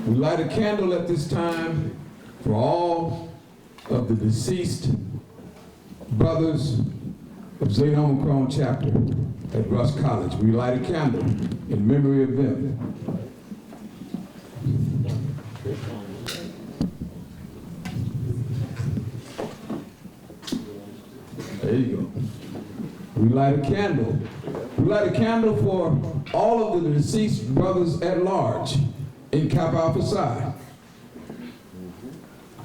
We light a candle at this time for all of the deceased brothers of Zeta Omicron chapter at Rush College. We light a candle in memory of them. There you go. We light a candle. We light a candle for all of the deceased brothers at large in Kappa Alpha Psi.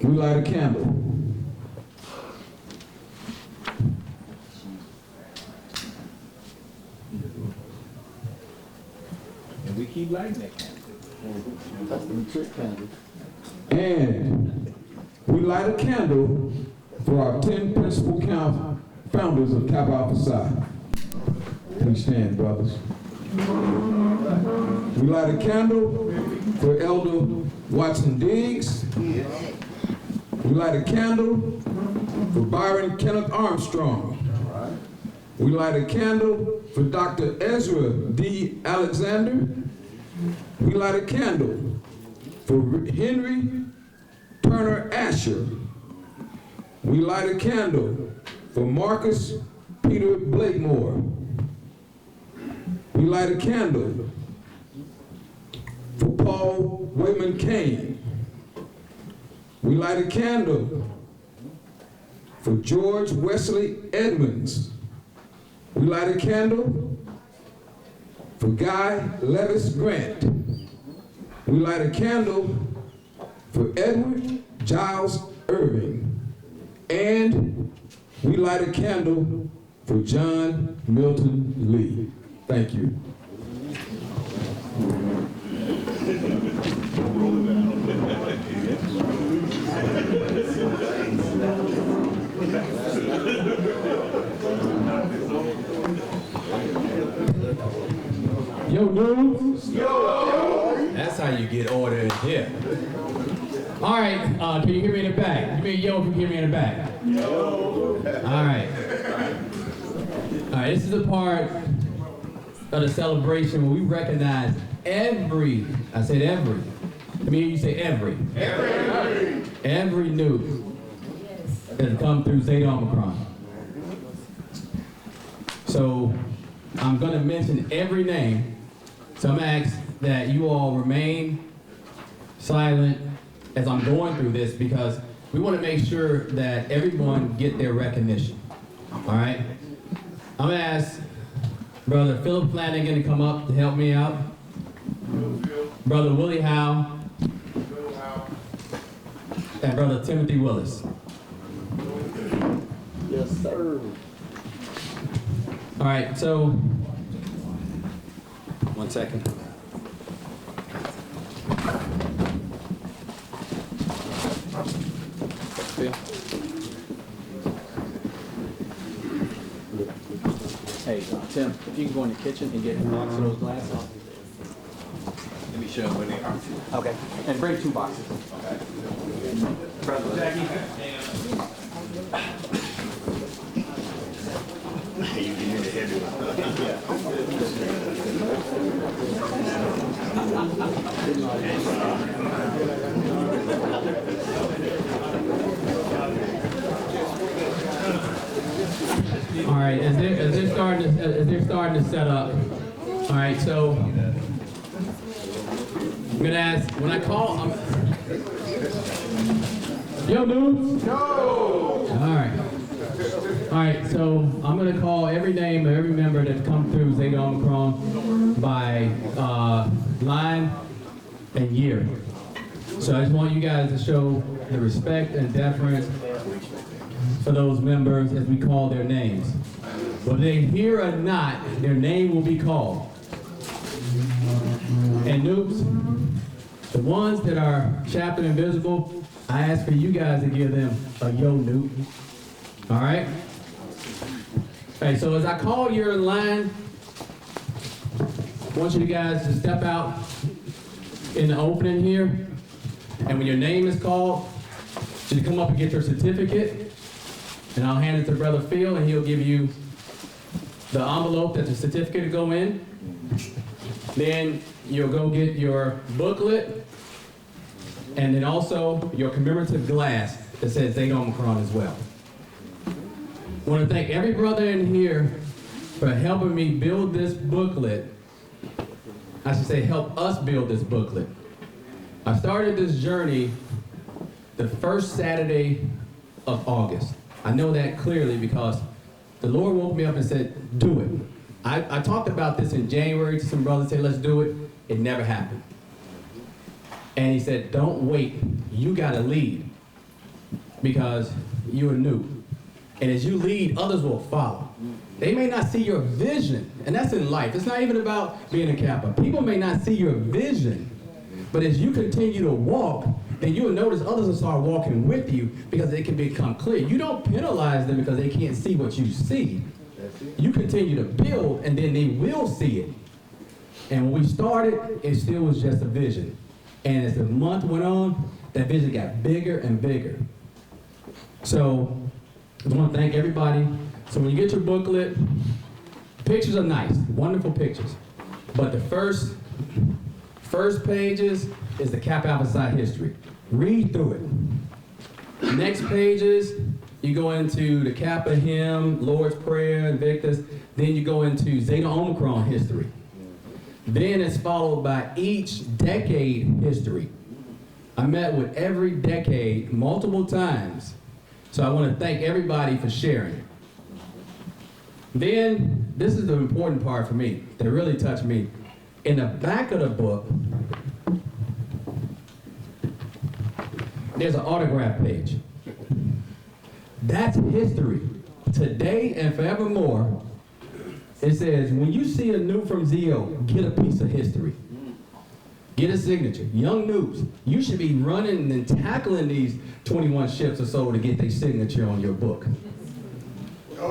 We light a candle. And we keep lighting that candle. That's the trick candle. And we light a candle for our 10 principal founders of Kappa Alpha Psi. Please stand, brothers. We light a candle for Elder Watson Diggs. We light a candle for Byron Kenneth Armstrong. We light a candle for Dr. Ezra D. Alexander. We light a candle for Henry Turner Asher. We light a candle for Marcus Peter Blakemore. We light a candle for Paul Wayman Kane. We light a candle for George Wesley Edmonds. We light a candle for Guy Levis Grant. We light a candle for Edward Giles Irving. And we light a candle for John Milton Lee. Thank you. Yo, dudes. Yo. That's how you get order in here. All right, can you hear me in the back? Give me a yo if you hear me in the back. Yo. All right. All right, this is the part of the celebration where we recognize every, I said every. Let me hear you say every. Every new that has come through Zeta Omicron. So I'm going to mention every name. So I'm going to ask that you all remain silent as I'm going through this because we want to make sure that everyone get their recognition. All right? I'm going to ask Brother Philip Flanagan to come up to help me out. Brother Willie Howe. And Brother Timothy Willis. Yes, sir. All right, so 1 second. Hey, Tim, if you can go in the kitchen and get a box of those glasses. Let me show them where they are. Okay. And bring 2 boxes. Okay. Brother Jackie. You can hear the heavy All right, as they're starting to set up. All right, so I'm gonna ask when I call. Yo, dudes. Yo. All right. So I'm gonna call every name of every member that's come through Zeta Omicron by line and year. So I just want you guys to show the respect and deference for those members as we call their names. Whether they're here or not, their name will be called. And noobs, the ones that are Chaplain Invisible, I ask for you guys to give them a yo noob. All right? Okay, so as I call your line, I want you guys to step out in the opening here. And when your name is called, you come up and get your certificate. And I'll hand it to Brother Phil, and he'll give you the envelope that the certificate will go in. Then you'll go get your booklet, And then also your commemorative glass that says Zeta Omicron as well. I want to thank every brother in here for helping me build this booklet. I should say help us build this booklet. I started this journey the first Saturday of August. I know that clearly because the Lord woke me up and said, do it. I talked about this in January to some brothers, say, let's do it. It never happened. And he said, don't wait. You got to lead because you're new. And as you lead, others will follow. They may not see your vision, and that's in life. It's not even about being a Kappa. People may not see your vision, but as you continue to walk, then you will notice others will start walking with you because they can become clear. You don't penalize them because they can't see what you see. You continue to build, and then they will see it. And when we started, it still was just a vision. And as the month went on, that vision got bigger and bigger. So I want to thank everybody. So when you get your booklet, pictures are nice, wonderful pictures. But the first pages is the Kappa Alpha Psi history. Read through it. Next pages, you go into the Kappa hymn, Lord's Prayer, Invictus. Then you go into Zeta Omicron history. Then it's followed by each decade history. I met with every decade multiple times. So I want to thank everybody for sharing. Then, this is the important part for me, that really touched me. In the back of the book, there's an autograph page. That's history. Today and forevermore, it says, when you see a new from ZO, get a piece of history. Get a signature. Young noobs, you should be running and tackling these 21 ships or so to get their signature on your book.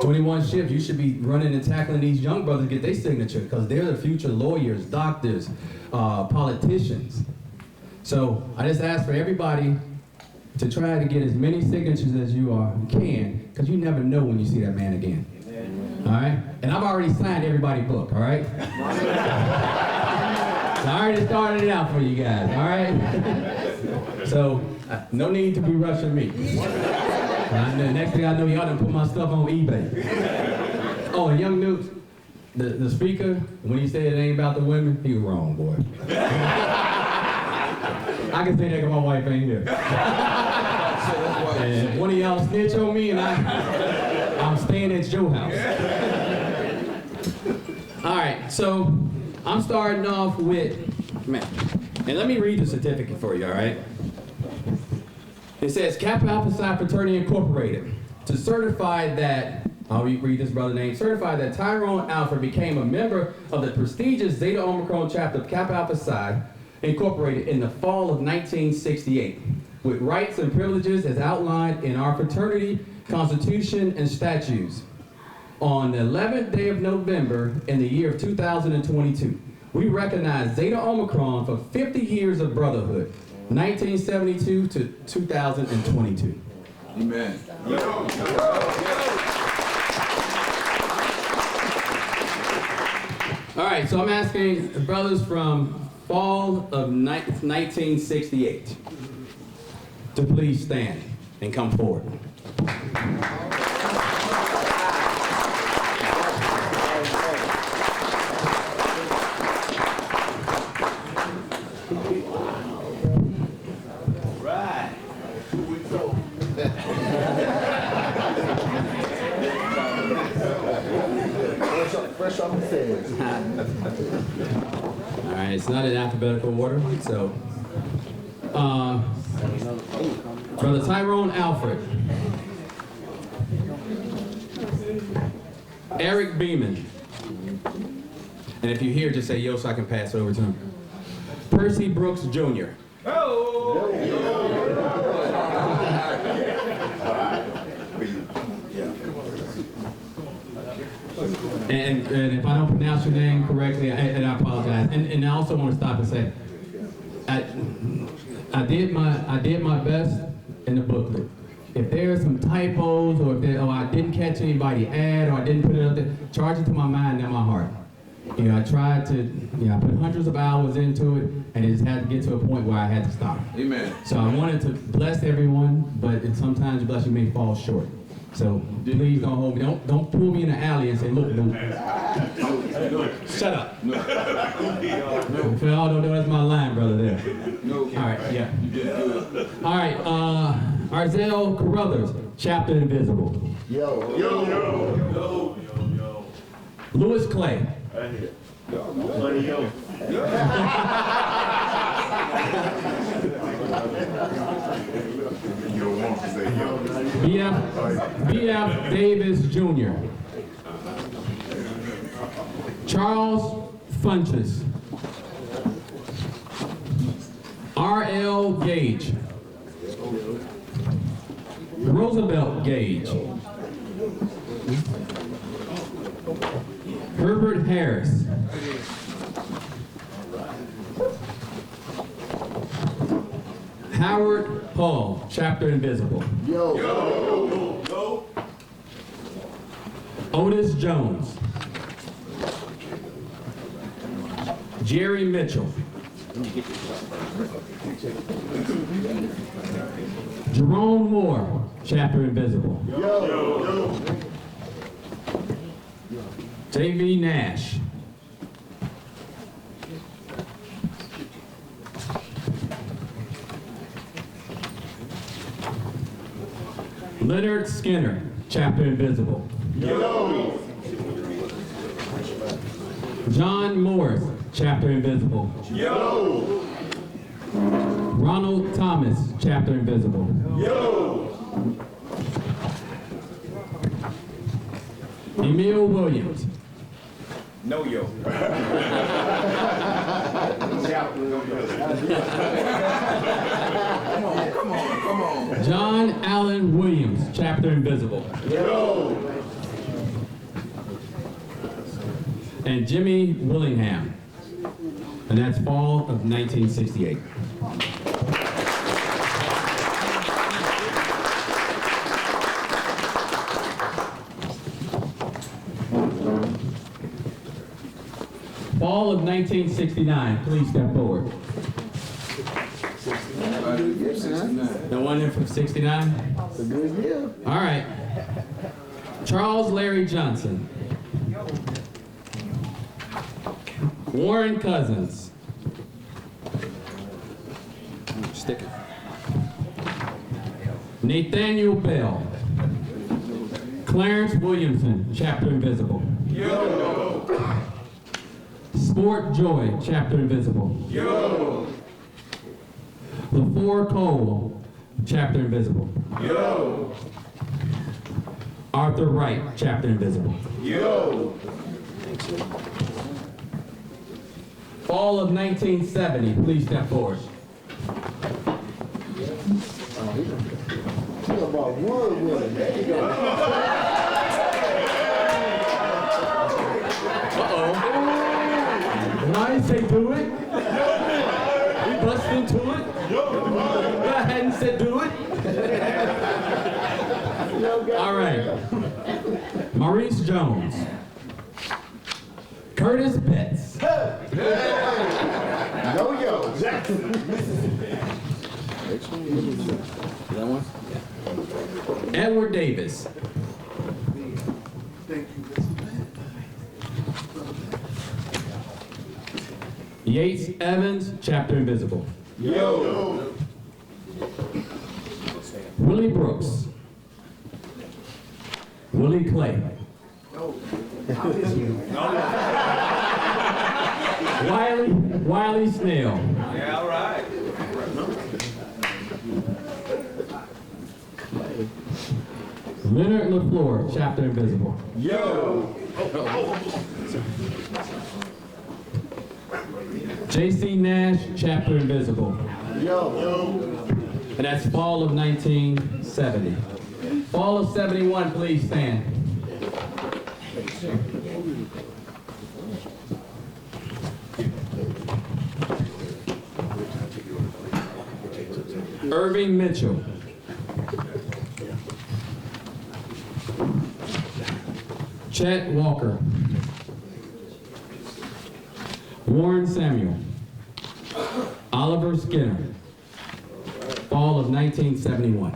21 ships, you should be running and tackling these young brothers to get their signature because they're the future lawyers, doctors, politicians. So I just ask for everybody to try to get as many signatures as you can because you never know when you see that man again. All right? And I've already signed everybody's book, all right? So I already started it out for you guys, all right? So, no need to be rushing me. The next thing I know, y'all done put my stuff on eBay. Oh, and young Newt, the speaker, when he said it ain't about the women, he was wrong, boy. I can say that because my wife ain't here. And if one of y'all snitch on me and I'm staying at your house. All right, so I'm starting off with, man, and let me read the certificate for you, all right? It says, Kappa Alpha Psi Fraternity Incorporated, to certify that, I'll read this brother's name, certify that Tyrone Alfred became a member of the prestigious Zeta Omicron chapter of Kappa Alpha Psi Incorporated in the fall of 1968, with rights and privileges as outlined in our fraternity constitution and statutes. On the 11th day of November in the year of 2022, we recognize Zeta Omicron for 50 years of brotherhood, 1972 to 2022. Amen. All right, so I'm asking the brothers from fall of 1968 to please stand and come forward. Fresh off the stairs. All right, it's not in alphabetical order, so. Brother Tyrone Alfred. Eric Beeman. And if you're here, just say yo so I can pass it over to him. Percy Brooks Jr. And if I don't pronounce your name correctly, and I apologize. And I also want to stop and say, I did my best in the booklet. If there are some typos, or if I didn't catch anybody add, or I didn't put it up there, charge it to my mind and my heart. I tried to, I put hundreds of hours into it, and it just had to get to a point where I had to stop. Amen. So I wanted to bless everyone, but sometimes your blessing may fall short. So please don't hold me. Don't pull me in the alley and say, look, dude. Shut up. If y'all don't know, that's my line, brother, there. All right, yeah. All right, Arzel Carruthers, Chapter Invisible. Louis Clay. B.F. Davis Jr. Charles Funches. R.L. Gage. Roosevelt Gage. Herbert Harris. Howard Hall, Chapter Invisible. Otis Jones. Jerry Mitchell. Jerome Moore, Chapter Invisible. J.V. Nash. Leonard Skinner, Chapter Invisible. John Morris, Chapter Invisible. Ronald Thomas, Chapter Invisible. Emil Williams. No, yo. Come on. John Allen Williams, Chapter Invisible. And Jimmy Willingham. And that's fall of 1968. Fall of 1969. Please step forward. The one in from 69? All right. Charles Larry Johnson. Warren Cousins. Stick it. Nathaniel Bell. Clarence Williamson, Chapter Invisible. Sport Joy, Chapter Invisible. LaFleur Cole, Chapter Invisible. Arthur Wright, Chapter Invisible. Fall of 1970, please step forward. I didn't say do it. We bust into it. Go ahead and say do it. All right. Maurice Jones. Curtis Betts. That one? Edward Davis. Yates Evans, Chapter Invisible. Willie Brooks. Willie Clay. Wiley Snell. Yeah, all right. Leonard LaFleur, Chapter Invisible. J.C. Nash, Chapter Invisible. And that's fall of 1970. Fall of 71, please stand. Irving Mitchell. Chet Walker. Warren Samuel. Oliver Skinner. Fall of 1971.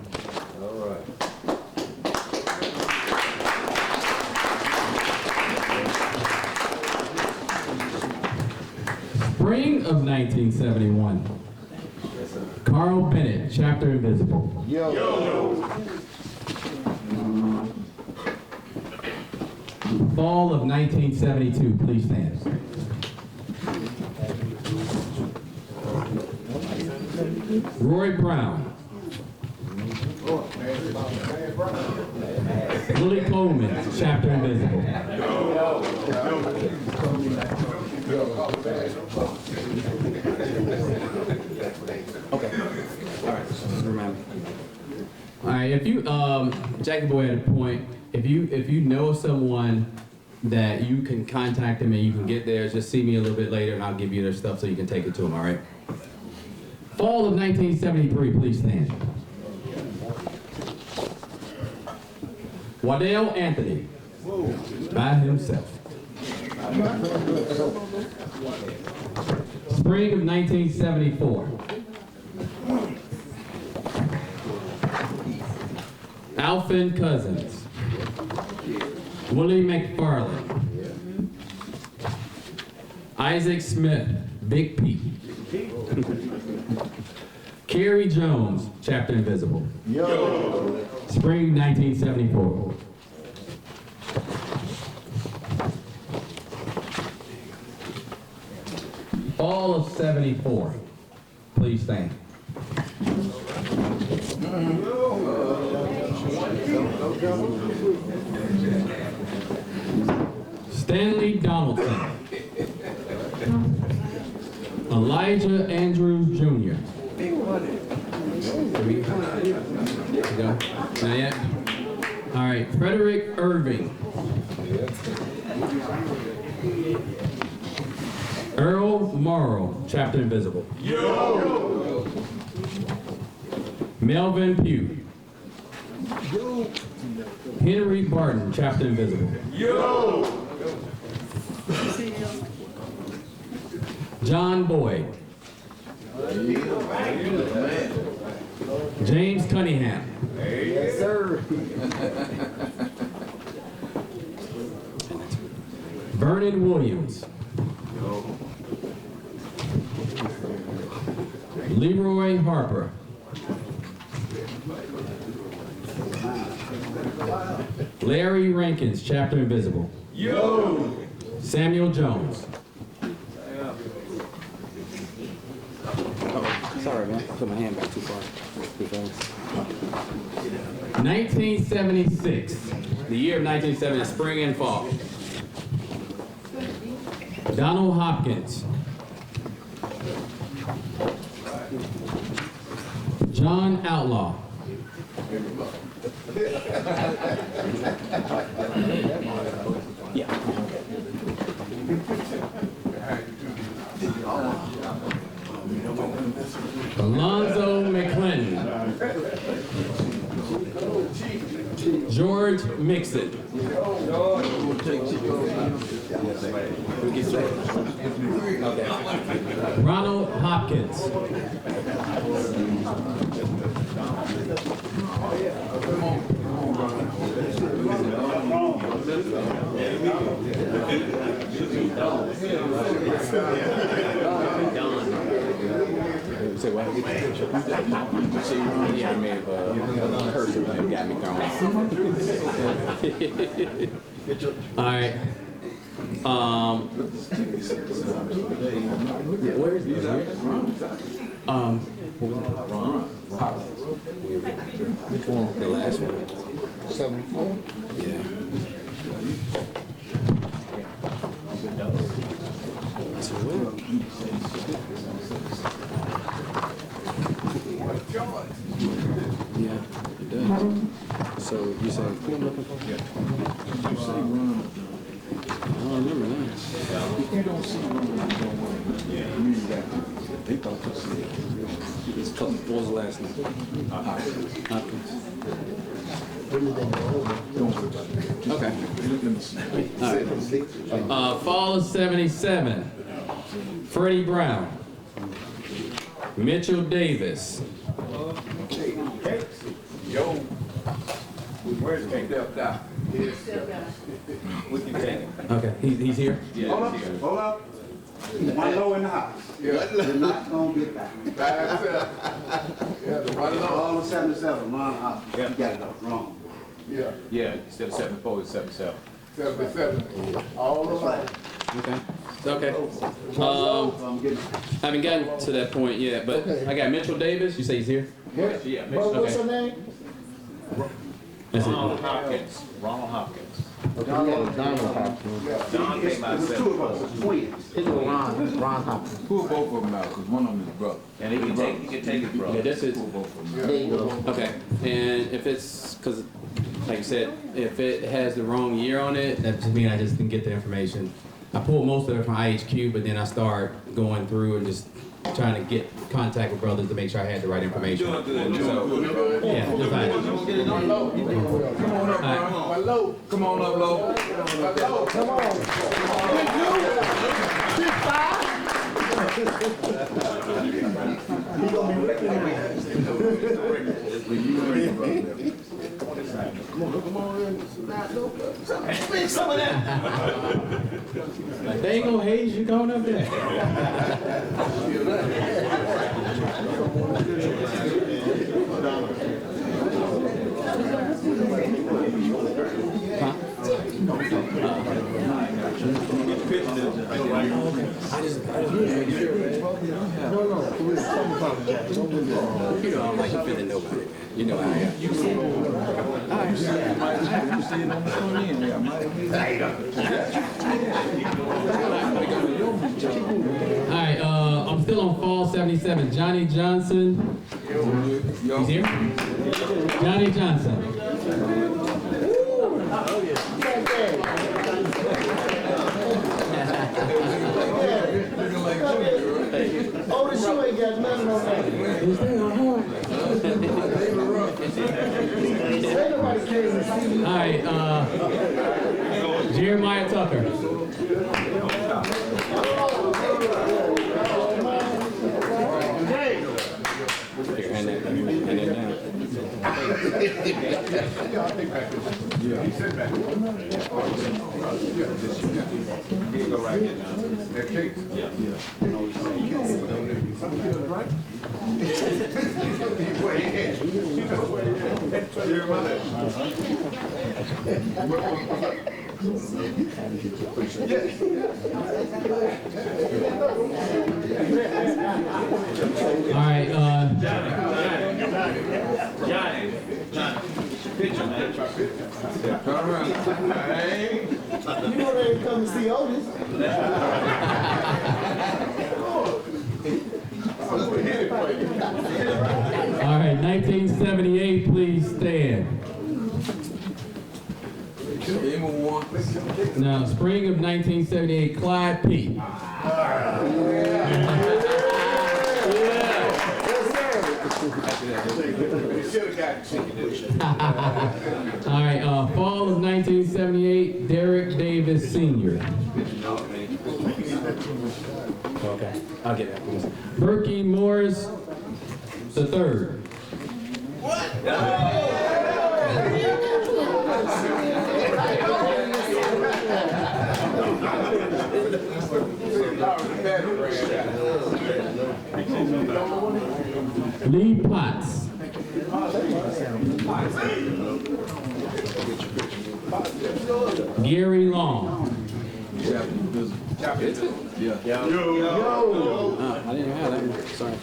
Spring of 1971. Carl Bennett, Chapter Invisible. Fall of 1972, please stand. Roy Brown. Willie Coleman, Chapter Invisible. Okay. All right. Just remember. All right, if you, Jackie Boy had a point, if you know someone that you can contact them and you can get there, just see me a little bit later and I'll give you their stuff so you can take it to them, all right? Fall of 1973, please stand. Waddell Anthony, by himself. Spring of 1974. Alvin Cousins. Willie McFarland. Isaac Smith, Big P. Kerry Jones, Chapter Invisible. Spring 1974. Fall of 74. Please stand. Stanley Donaldson. Elijah Andrews Jr. There we go. Not yet? All right, Frederick Irving. Earl Morrow, Chapter Invisible. Melvin Pugh. Henry Barton, Chapter Invisible. John Boyd. James Cunningham. Yes, sir. Vernon Williams. Leroy Harper. Larry Rankins, Chapter Invisible. Samuel Jones. Oh, sorry, man. I put my hand back too far. Too fast. 1976. The year of 1970, spring and fall. Donald Hopkins. John Outlaw. Yeah. Alonzo McClinton. George Mixon. Ronald Hopkins. Say what? Yeah, I may have cursed and got me thrown. All right. Where is he? Which one? The last one. 74. Yeah. So where? Yeah, it does. So you said who I'm looking for? Yeah. You say run. I don't remember that. If you don't see one, you don't win. Yeah. You mean that they thought you said it. What was the last name? Hopkins. Okay. Let me see. All right. Fall of 77. Freddie Brown. Mitchell Davis. Yo. Where's Kate? Stepped out. We can take it. Okay, he's here. Yeah, Hold up, he's here. hold up. One low in the house. You're not gonna get that. That's it. Yeah, the right along. All the 77, one house. You Yeah. got it wrong. Yeah, Yeah, instead of 74, it's 77. 77. All the way. Okay. Okay. So I'm getting. Haven't gotten to that point yet, but I got Mitchell Davis. You say he's here? Yeah, What's Okay. her name? That's it. Ronald Hopkins. Ronald Hopkins. Don Don It's came out the two of us, 74. twins. Ron Hopkins. Pull both of them out, because one of them is brother. And he can take his Yeah, brother. this is, Pull both of them out. There you go. okay. And if it's, because, like I said, if it has the wrong year on it, that just means I just didn't get the information. I pulled most of it from IHQ, but then I start going through and just trying to get contact with brothers to make sure I had the right information. Doing good. So, Yeah, just fine. Come on up, Ron. Hello. Come on up, Lo. Hello. Come on. Like, they ain't gonna hate you going up there. You know, I don't like offending nobody. You know how I am. All right, I'm still on Fall 77. Johnny Johnson. He's here? Johnny Johnson. Oh, the shoe ain't got nothing on that. Ain't nobody cares to see you. All right, Jeremiah Tucker. Here, hand that down. you go right here, John. That cake. All right, Johnny. Picture, man. Turn around. You know they ain't come to see Otis. all right, 1978, please stand. Even one. Now, spring of 1978, Clyde P. All right, fall of 1978, Derek Davis Sr. Okay, I'll get that. Berkey Morris III. Lee Potts. Gary Long. I didn't have that one. Sorry.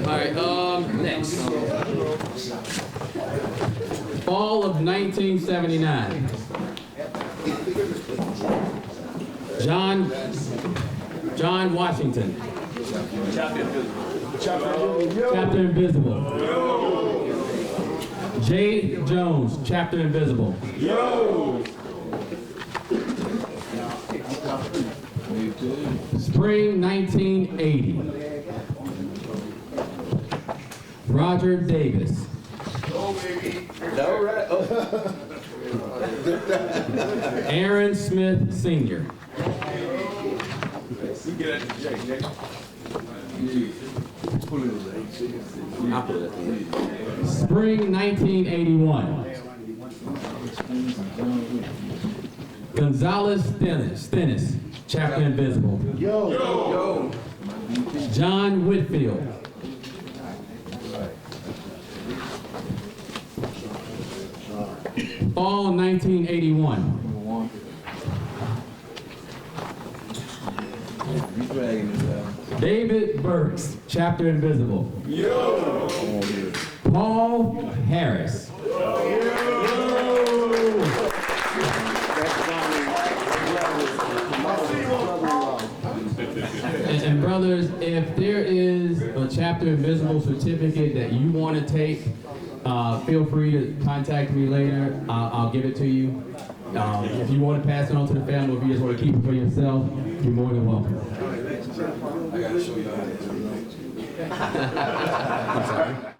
All right, next. Fall of 1979. John Washington. Chapter Invisible. Jay Jones, Chapter Invisible. Spring 1980. Roger Davis. Aaron Smith Sr. We get at the J, Jay. Pull it away. I'll put it at the end. Spring 1981. Gonzalez Stennis, chapter invisible. Yo. John Whitfield. Fall 1981. You dragging it out. David Burks, chapter invisible. Paul Harris. And brothers, if there is a chapter invisible certificate that you want to take, feel free to contact me later. I'll give it to you. If you want to pass it on to the family, if you just want to keep it for yourself, you're more than welcome. I gotta show you how to do it.